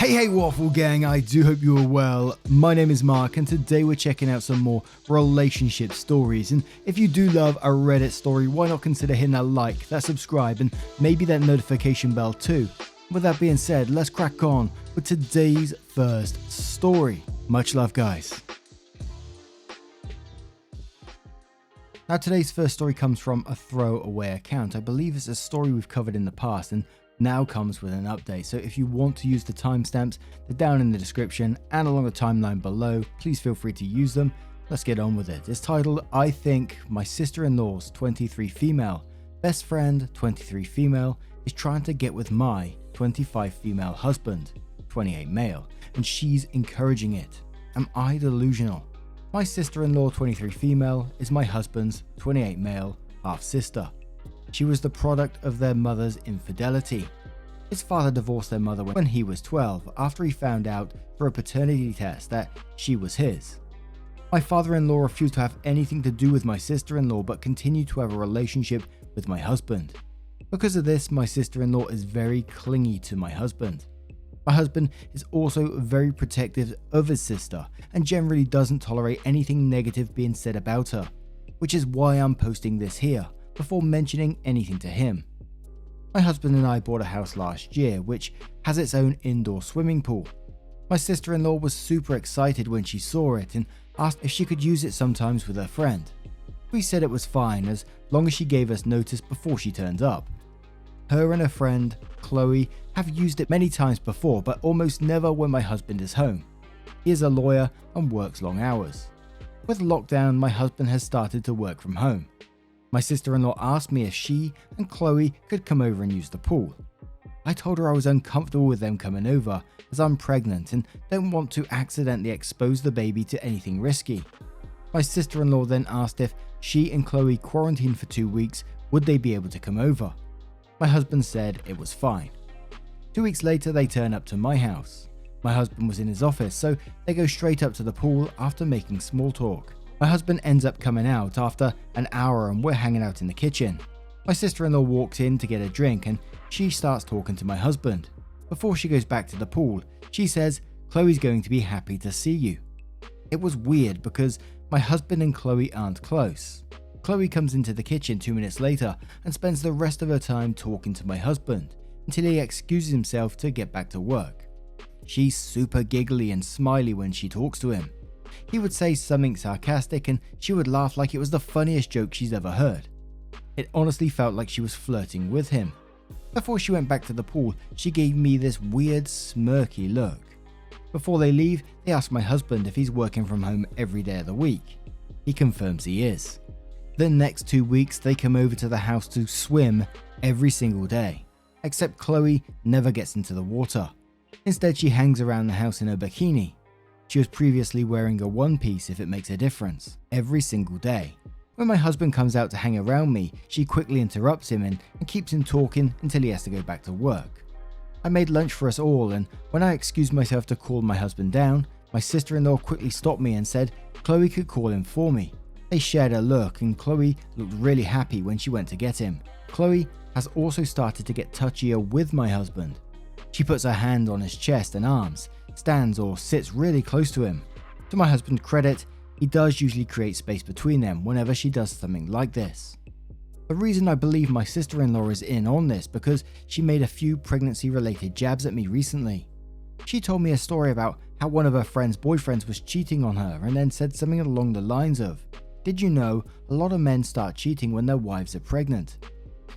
Hey Waffle Gang, I do hope you are well. My name is Mark and today we're checking out some more relationship stories, and if you do love a Reddit story, why not consider hitting that like, that subscribe, and maybe that notification bell too. With that being said, let's crack on with today's first story. Much love, guys. Now today's first story comes from a throwaway account. I believe it's a story we've covered in the past and now comes with an update, so if you want to use the timestamps, they're down in the description and along the timeline below. Please feel free to use them. Let's get on with it. It's titled, I think my sister-in-law's 23 female best friend 23 female is trying to get with my 25 female husband 28 male, and she's encouraging it. Am I delusional? My sister-in-law 23 female is my husband's 28 male half-sister. She was the product of their mother's infidelity. His father divorced their mother when he was 12 after he found out through a paternity test that she was his. My father-in-law refused to have anything to do with my sister-in-law but continued to have a relationship with my husband. Because of this, my sister-in-law is very clingy to my husband. My husband is also very protective of his sister and generally doesn't tolerate anything negative being said about her, which is why I'm posting this here before mentioning anything to him. My husband and I bought a house last year which has its own indoor swimming pool. My sister-in-law was super excited when she saw it and asked if she could use it sometimes with her friend. We said it was fine as long as she gave us notice before she turned up. Her and her friend, Chloe, have used it many times before but almost never when my husband is home. He is a lawyer and works long hours. With lockdown, my husband has started to work from home. My sister-in-law asked me if she and Chloe could come over and use the pool. I told her I was uncomfortable with them coming over as I'm pregnant and don't want to accidentally expose the baby to anything risky. My sister-in-law then asked if she and Chloe quarantined for 2 weeks, would they be able to come over? My husband said it was fine. 2 weeks later, they turn up to my house. My husband was in his office, so they go straight up to the pool after making small talk. My husband ends up coming out after an hour and we're hanging out in the kitchen. My sister-in-law walks in to get a drink and she starts talking to my husband. Before she goes back to the pool, she says, Chloe's going to be happy to see you. It was weird because my husband and Chloe aren't close. Chloe comes into the kitchen 2 minutes later and spends the rest of her time talking to my husband until he excuses himself to get back to work. She's super giggly and smiley when she talks to him. He would say something sarcastic and she would laugh like it was the funniest joke she's ever heard. It honestly felt like she was flirting with him. Before she went back to the pool, she gave me this weird smirky look. Before they leave, they ask my husband if he's working from home every day of the week. He confirms he is. The next 2 weeks, they come over to the house to swim every single day, except Chloe never gets into the water. Instead, she hangs around the house in her bikini. She was previously wearing a one-piece if it makes a difference, every single day. When my husband comes out to hang around me, she quickly interrupts him and keeps him talking until he has to go back to work. I made lunch for us all, and when I excused myself to call my husband down, my sister-in-law quickly stopped me and said Chloe could call him for me. They shared a look and Chloe looked really happy when she went to get him. Chloe has also started to get touchier with my husband. She puts her hand on his chest and arms, stands or sits really close to him. To my husband's credit, he does usually create space between them whenever she does something like this. The reason I believe my sister-in-law is in on this because she made a few pregnancy-related jabs at me recently. She told me a story about how one of her friend's boyfriends was cheating on her and then said something along the lines of, "Did you know a lot of men start cheating when their wives are pregnant?"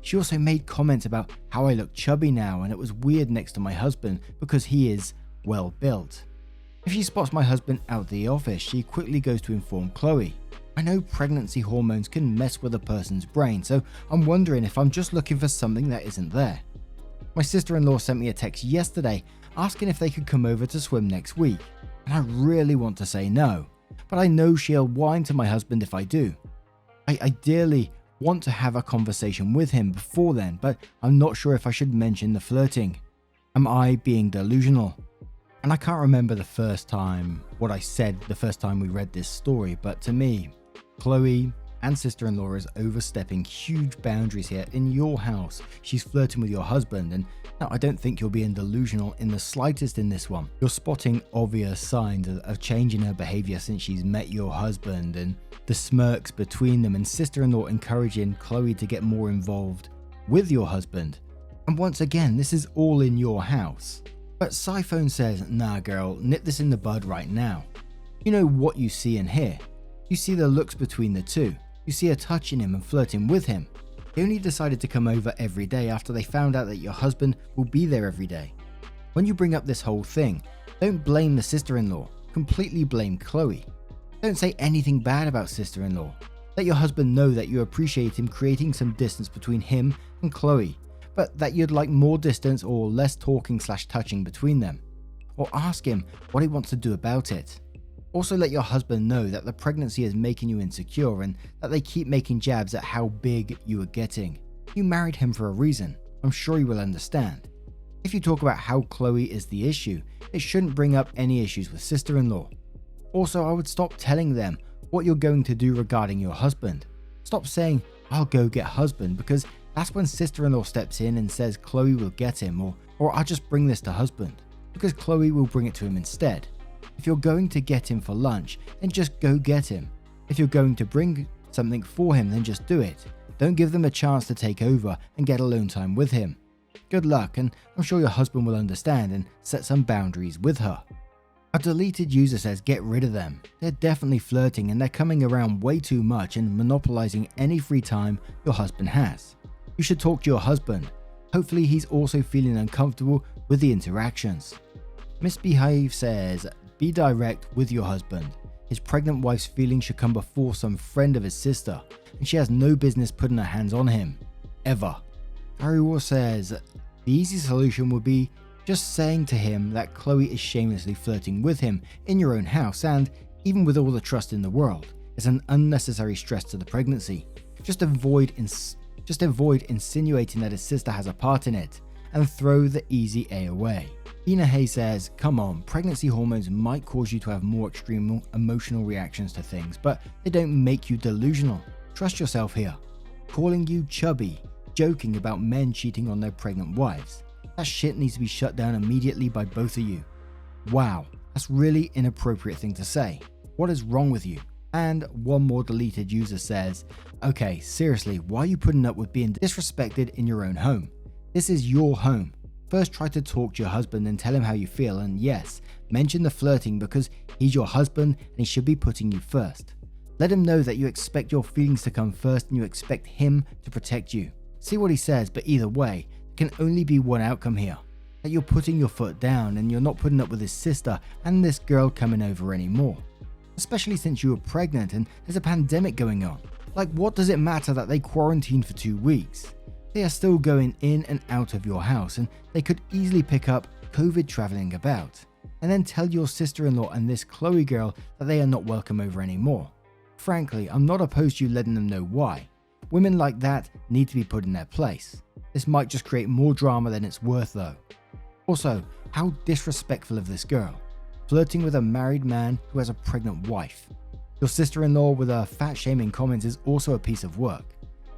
She also made comments about how I look chubby now and it was weird next to my husband because he is well built. If she spots my husband out the office, she quickly goes to inform Chloe. I know pregnancy hormones can mess with a person's brain, so I'm wondering if I'm just looking for something that isn't there. My sister-in-law sent me a text yesterday asking if they could come over to swim next week, and I really want to say no, but I know she'll whine to my husband if I do. I ideally want to have a conversation with him before then, but I'm not sure if I should mention the flirting. Am I being delusional? And I can't remember what I said the first time we read this story, but to me, Chloe and sister-in-law is overstepping huge boundaries here in your house. She's flirting with your husband, and now I don't think you're being delusional in the slightest in this one. You're spotting obvious signs of change in her behavior since she's met your husband, and the smirks between them, and sister-in-law encouraging Chloe to get more involved with your husband. And once again, this is all in your house. But Siphone says, nah girl, nip this in the bud right now. You know what you see and hear. You see the looks between the two. You see her touching him and flirting with him. They only decided to come over every day after they found out that your husband will be there every day. When you bring up this whole thing, don't blame the sister-in-law, completely blame Chloe. Don't say anything bad about sister-in-law. Let your husband know that you appreciate him creating some distance between him and Chloe, but that you'd like more distance or less talking/touching between them. Or ask him what he wants to do about it. Also let your husband know that the pregnancy is making you insecure and that they keep making jabs at how big you are getting. You married him for a reason. I'm sure you will understand. If you talk about how Chloe is the issue, it shouldn't bring up any issues with sister-in-law. Also, I would stop telling them what you're going to do regarding your husband. Stop saying, I'll go get husband, because that's when sister-in-law steps in and says Chloe will get him, or I'll just bring this to husband, because Chloe will bring it to him instead. If you're going to get him for lunch, then just go get him. If you're going to bring something for him, then just do it. Don't give them a chance to take over and get alone time with him. Good luck, and I'm sure your husband will understand and set some boundaries with her. A deleted user says get rid of them. They're definitely flirting and they're coming around way too much and monopolizing any free time your husband has. You should talk to your husband. Hopefully he's also feeling uncomfortable with the interactions. Misbehave says, be direct with your husband. His pregnant wife's feelings should come before some friend of his sister, and she has no business putting her hands on him. Ever. Harry War says, the easy solution would be just saying to him that Chloe is shamelessly flirting with him in your own house, and even with all the trust in the world, it's an unnecessary stress to the pregnancy. Just avoid insinuating that his sister has a part in it, and throw the easy A away. Ina Hay says, come on, pregnancy hormones might cause you to have more extreme emotional reactions to things, but they don't make you delusional. Trust yourself here. Calling you chubby, joking about men cheating on their pregnant wives. That shit needs to be shut down immediately by both of you. Wow, that's really inappropriate thing to say. What is wrong with you? And one more deleted user says, okay, seriously, why are you putting up with being disrespected in your own home? This is your home. First try to talk to your husband and tell him how you feel, and yes, mention the flirting because he's your husband and he should be putting you first. Let him know that you expect your feelings to come first and you expect him to protect you. See what he says, but either way, there can only be one outcome here. That you're putting your foot down and you're not putting up with his sister and this girl coming over anymore. Especially since you were pregnant and there's a pandemic going on. Like, what does it matter that they quarantined for 2 weeks? They are still going in and out of your house and they could easily pick up COVID traveling about. And then tell your sister-in-law and this Chloe girl that they are not welcome over anymore. Frankly, I'm not opposed to you letting them know why. Women like that need to be put in their place. This might just create more drama than it's worth though. Also, how disrespectful of this girl. Flirting with a married man who has a pregnant wife. Your sister-in-law with her fat-shaming comments is also a piece of work.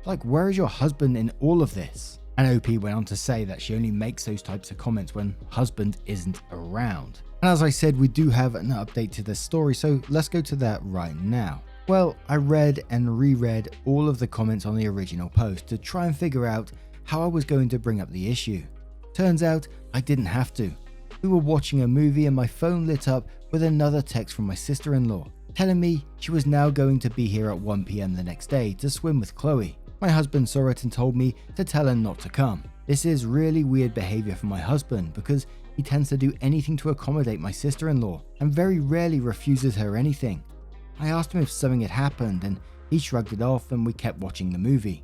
Like, where is your husband in all of this? And OP went on to say that she only makes those types of comments when husband isn't around. And as I said, we do have an update to this story, so let's go to that right now. Well, I read and reread all of the comments on the original post to try and figure out how I was going to bring up the issue. Turns out I didn't have to. We were watching a movie and my phone lit up with another text from my sister-in-law telling me she was now going to be here at 1 PM the next day to swim with Chloe. My husband saw it and told me to tell her not to come. This is really weird behavior from my husband because he tends to do anything to accommodate my sister-in-law and very rarely refuses her anything. I asked him if something had happened and he shrugged it off and we kept watching the movie.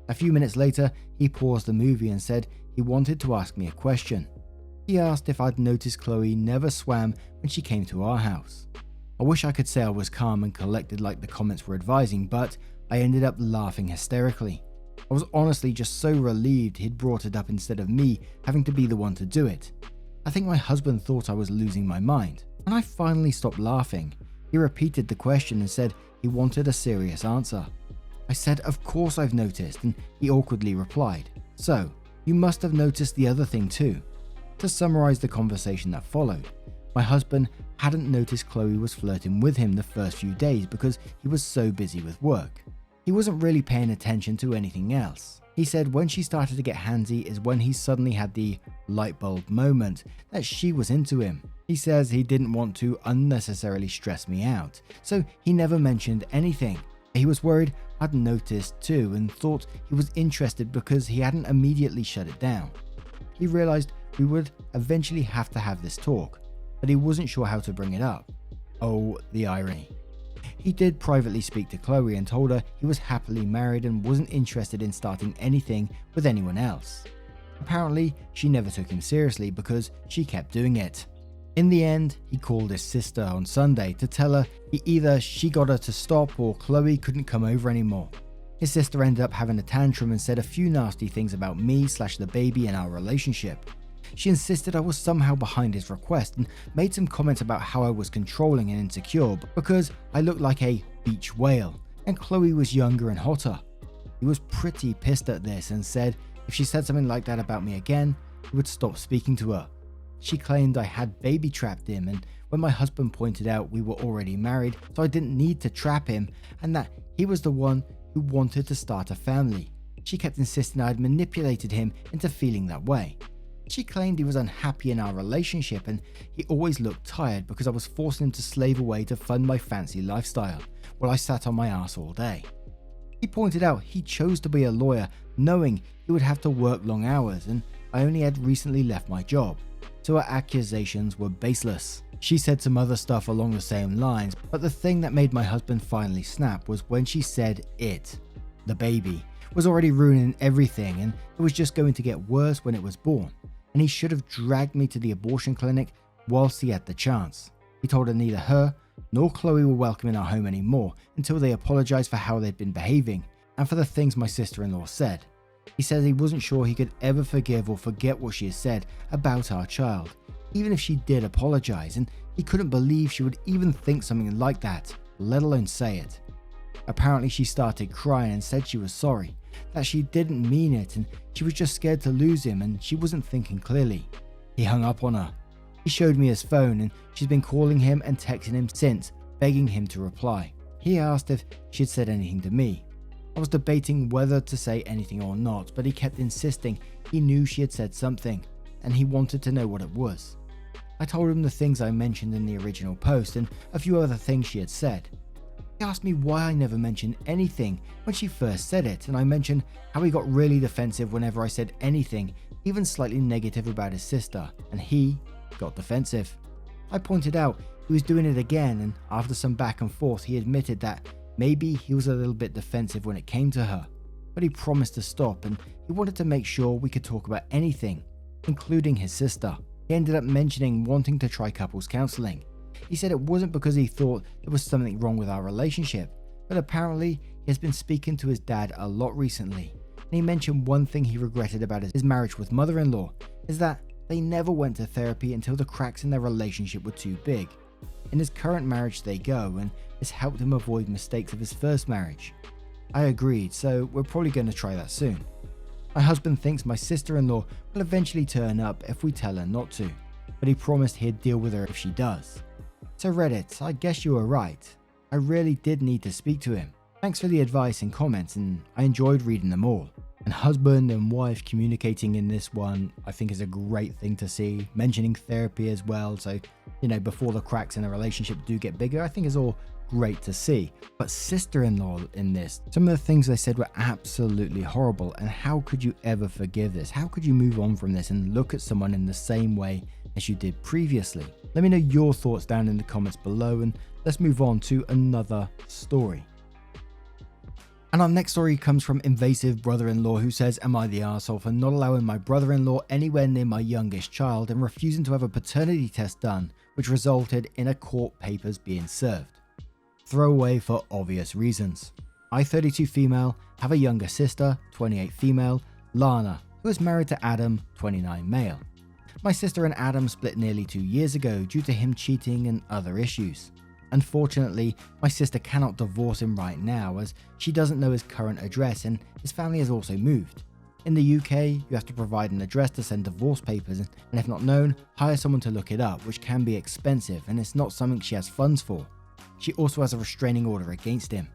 A few minutes later, he paused the movie and said he wanted to ask me a question. He asked if I'd noticed Chloe never swam when she came to our house. I wish I could say I was calm and collected like the comments were advising, but I ended up laughing hysterically. I was honestly just so relieved he'd brought it up instead of me having to be the one to do it. I think my husband thought I was losing my mind. When I finally stopped laughing, he repeated the question and said he wanted a serious answer. I said, of course I've noticed, and he awkwardly replied, so, you must have noticed the other thing too. To summarize the conversation that followed, my husband hadn't noticed Chloe was flirting with him the first few days because he was so busy with work. He wasn't really paying attention to anything else. He said when she started to get handsy is when he suddenly had the light bulb moment that she was into him. He says he didn't want to unnecessarily stress me out, so he never mentioned anything. He was worried I'd noticed too and thought he was interested because he hadn't immediately shut it down. He realized we would eventually have to have this talk, but he wasn't sure how to bring it up. Oh, the irony. He did privately speak to Chloe and told her he was happily married and wasn't interested in starting anything with anyone else. Apparently, she never took him seriously because she kept doing it. In the end, he called his sister on Sunday to tell her either she got her to stop or Chloe couldn't come over anymore. His sister ended up having a tantrum and said a few nasty things about me/the baby and our relationship. She insisted I was somehow behind his request and made some comments about how I was controlling and insecure because I looked like a beach whale and Chloe was younger and hotter. He was pretty pissed at this and said if she said something like that about me again, he would stop speaking to her. She claimed I had baby trapped him, and when my husband pointed out we were already married so I didn't need to trap him and that he was the one who wanted to start a family, she kept insisting I had manipulated him into feeling that way. She claimed he was unhappy in our relationship and he always looked tired because I was forcing him to slave away to fund my fancy lifestyle while I sat on my ass all day. He pointed out he chose to be a lawyer knowing he would have to work long hours and I only had recently left my job, so her accusations were baseless. She said some other stuff along the same lines, but the thing that made my husband finally snap was when she said the baby, was already ruining everything and it was just going to get worse when it was born. And he should have dragged me to the abortion clinic whilst he had the chance. He told her neither her nor Chloe were welcome in our home anymore until they apologized for how they'd been behaving and for the things my sister-in-law said. He says he wasn't sure he could ever forgive or forget what she had said about our child, even if she did apologize, and he couldn't believe she would even think something like that, let alone say it. Apparently she started crying and said she was sorry, that she didn't mean it and she was just scared to lose him and she wasn't thinking clearly. He hung up on her. He showed me his phone and she's been calling him and texting him since, begging him to reply. He asked if she had said anything to me. I was debating whether to say anything or not, but he kept insisting he knew she had said something and he wanted to know what it was. I told him the things I mentioned in the original post and a few other things she had said. He asked me why I never mentioned anything when she first said it, and I mentioned how he got really defensive whenever I said anything, even slightly negative about his sister, and he got defensive. I pointed out he was doing it again, and after some back and forth he admitted that maybe he was a little bit defensive when it came to her, but he promised to stop and he wanted to make sure we could talk about anything, including his sister. He ended up mentioning wanting to try couples counselling. He said it wasn't because he thought there was something wrong with our relationship, but apparently he has been speaking to his dad a lot recently, and he mentioned one thing he regretted about his marriage with mother-in-law is that they never went to therapy until the cracks in their relationship were too big. In his current marriage they go, and this helped him avoid mistakes of his first marriage. I agreed, so we're probably going to try that soon. My husband thinks my sister-in-law will eventually turn up if we tell her not to, but he promised he'd deal with her if she does. So Reddit, I guess you were right. I really did need to speak to him. Thanks for the advice and comments, and I enjoyed reading them all. And husband and wife communicating in this one, I think is a great thing to see. Mentioning therapy as well, so, before the cracks in a relationship do get bigger, I think is all great to see. But sister-in-law in this, some of the things they said were absolutely horrible, and how could you ever forgive this? How could you move on from this and look at someone in the same way as you did previously? Let me know your thoughts down in the comments below, and let's move on to another story. And our next story comes from Invasive Brother-in-Law, who says, am I the arsehole for not allowing my brother-in-law anywhere near my youngest child and refusing to have a paternity test done, which resulted in a court papers being served? Throwaway for obvious reasons. I, 32 female, have a younger sister, 28 female, Lana, who is married to Adam, 29 male. My sister and Adam split nearly 2 years ago due to him cheating and other issues. Unfortunately, my sister cannot divorce him right now as she doesn't know his current address and his family has also moved. In the UK, you have to provide an address to send divorce papers and if not known, hire someone to look it up, which can be expensive and it's not something she has funds for. She also has a restraining order against him.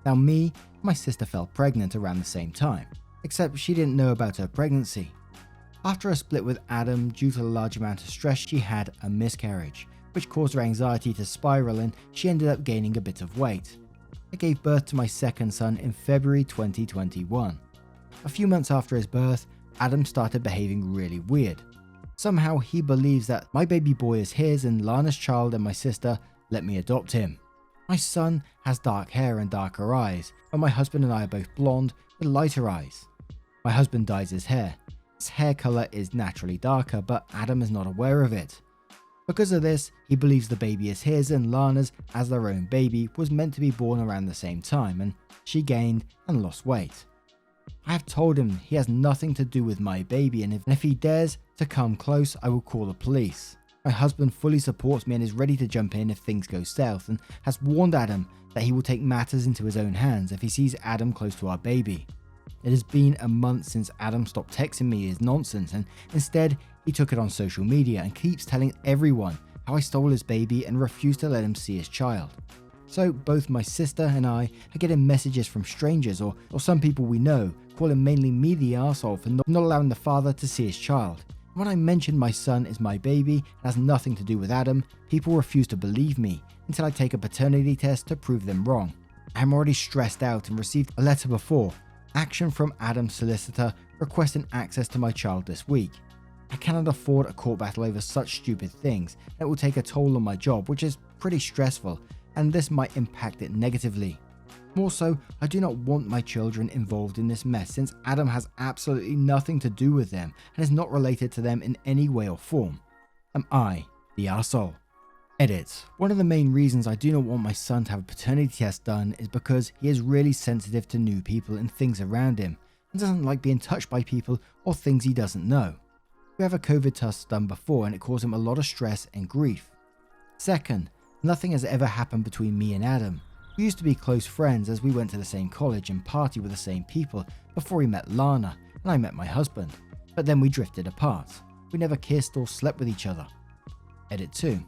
Now me and my sister fell pregnant around the same time, except she didn't know about her pregnancy. After a split with Adam due to the large amount of stress, she had a miscarriage, which caused her anxiety to spiral and she ended up gaining a bit of weight. I gave birth to my second son in February 2021. A few months after his birth, Adam started behaving really weird. Somehow he believes that my baby boy is his and Lana's child and my sister let me adopt him. My son has dark hair and darker eyes, but my husband and I are both blonde with lighter eyes. My husband dyes his hair. His hair colour is naturally darker, but Adam is not aware of it. Because of this, he believes the baby is his and Lana's, as their own baby, was meant to be born around the same time and she gained and lost weight. I have told him he has nothing to do with my baby and if he dares to come close, I will call the police. My husband fully supports me and is ready to jump in if things go south and has warned Adam that he will take matters into his own hands if he sees Adam close to our baby. It has been a month since Adam stopped texting me his nonsense and instead he took it on social media and keeps telling everyone how I stole his baby and refused to let him see his child. So both my sister and I are getting messages from strangers or some people we know calling mainly me the arsehole for not allowing the father to see his child. When I mentioned my son is my baby and has nothing to do with Adam, people refuse to believe me until I take a paternity test to prove them wrong. I am already stressed out and received a letter before. Action from Adam's solicitor requesting access to my child this week. I cannot afford a court battle over such stupid things. It will take a toll on my job, which is pretty stressful, and this might impact it negatively. More so, I do not want my children involved in this mess since Adam has absolutely nothing to do with them and is not related to them in any way or form. Am I the arsehole? Edit. One of the main reasons I do not want my son to have a paternity test done is because he is really sensitive to new people and things around him and doesn't like being touched by people or things he doesn't know. We have a COVID test done before and it caused him a lot of stress and grief. Second, nothing has ever happened between me and Adam. We used to be close friends as we went to the same college and party with the same people before he met Lana and I met my husband, but then we drifted apart. We never kissed or slept with each other. Edit 2.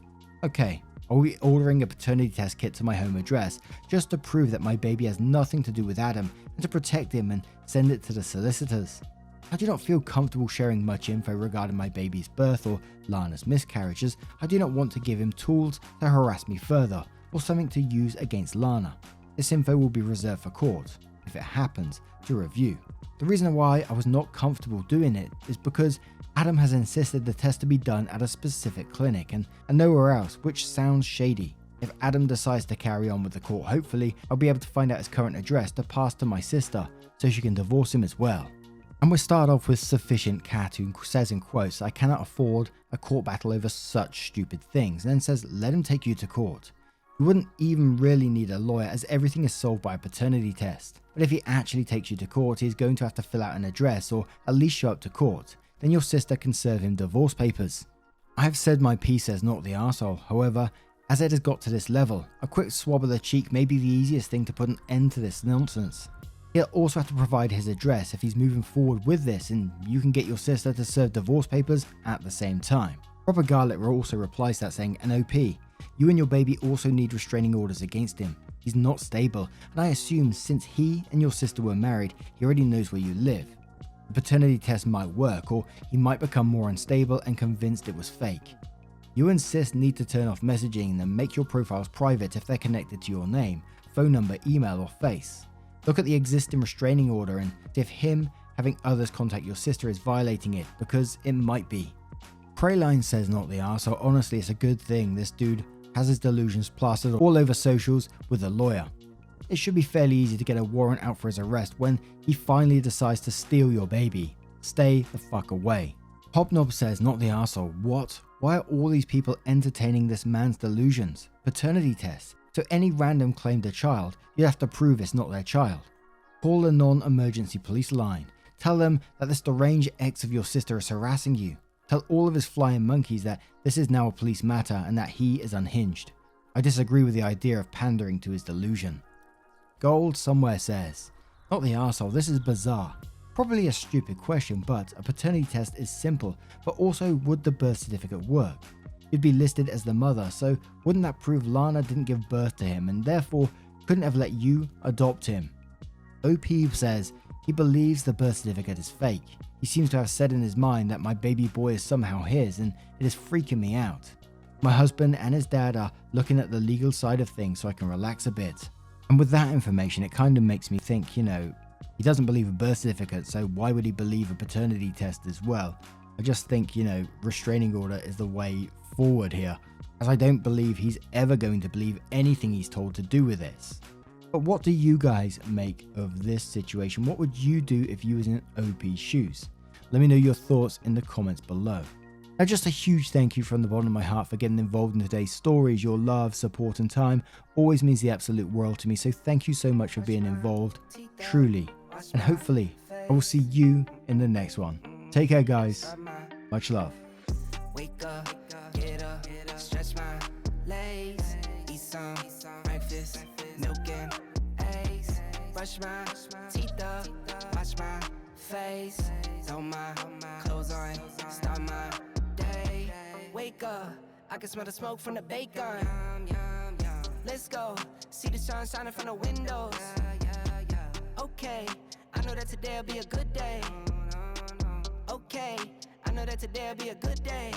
Okay, are we ordering a paternity test kit to my home address just to prove that my baby has nothing to do with Adam and to protect him and send it to the solicitors? I do not feel comfortable sharing much info regarding my baby's birth or Lana's miscarriages. I do not want to give him tools to harass me further or something to use against Lana. This info will be reserved for court, if it happens, to review. The reason why I was not comfortable doing it is because Adam has insisted the test to be done at a specific clinic and nowhere else, which sounds shady. If Adam decides to carry on with the court, hopefully I'll be able to find out his current address to pass to my sister so she can divorce him as well. And we'll start off with Sufficient Cat, who says in quotes, "I cannot afford a court battle over such stupid things," and then says, "Let him take you to court. You wouldn't even really need a lawyer as everything is solved by a paternity test. But if he actually takes you to court, he's going to have to fill out an address or at least show up to court. Then your sister can serve him divorce papers." I have said my piece as not the arsehole. However, as it has got to this level, a quick swab of the cheek may be the easiest thing to put an end to this nonsense. He'll also have to provide his address if he's moving forward with this, and you can get your sister to serve divorce papers at the same time. Robert Garlett also replies to that saying, "An OP, you and your baby also need restraining orders against him. He's not stable, and I assume since he and your sister were married, he already knows where you live. The paternity test might work, or he might become more unstable and convinced it was fake. You and sis need to turn off messaging and make your profiles private if they're connected to your name, phone number, email, or face. Look at the existing restraining order and see if him having others contact your sister is violating it, because it might be." Crayline says not the arsehole. Honestly, it's a good thing this dude has his delusions plastered all over socials with a lawyer. It should be fairly easy to get a warrant out for his arrest when he finally decides to steal your baby. Stay the fuck away. Hobnob says not the arsehole. What? Why are all these people entertaining this man's delusions? Paternity tests. So any random claimed a child, you'd have to prove it's not their child. Call the non-emergency police line. Tell them that this deranged ex of your sister is harassing you. Tell all of his flying monkeys that this is now a police matter and that he is unhinged. I disagree with the idea of pandering to his delusion. Gold somewhere says, not the arsehole, this is bizarre. Probably a stupid question, but a paternity test is simple, but also would the birth certificate work? You'd be listed as the mother, so wouldn't that prove Lana didn't give birth to him and therefore couldn't have let you adopt him? OP says he believes the birth certificate is fake. He seems to have said in his mind that my baby boy is somehow his, and it is freaking me out. My husband and his dad are looking at the legal side of things so I can relax a bit. And with that information, it kind of makes me think, he doesn't believe a birth certificate, so why would he believe a paternity test as well? I just think, restraining order is the way forward here, as I don't believe he's ever going to believe anything he's told to do with this. But what do you guys make of this situation? What would you do if you was in OP's shoes? Let me know your thoughts in the comments below. Now, just a huge thank you from the bottom of my heart for getting involved in today's stories. Your love, support and time always means the absolute world to me, so thank you so much for being involved, truly. And hopefully I will see you in the next one. Take care, guys. Much love. Wake up, get up, stretch my legs, eat some breakfast, milk and eggs, brush my teeth up, wash my face, throw my clothes on, start my day. Wake up, I can smell the smoke from the bacon. Let's go, see the sun shining from the windows. Okay, I know that today'll be a good day. Okay, I know that today'll be a good day.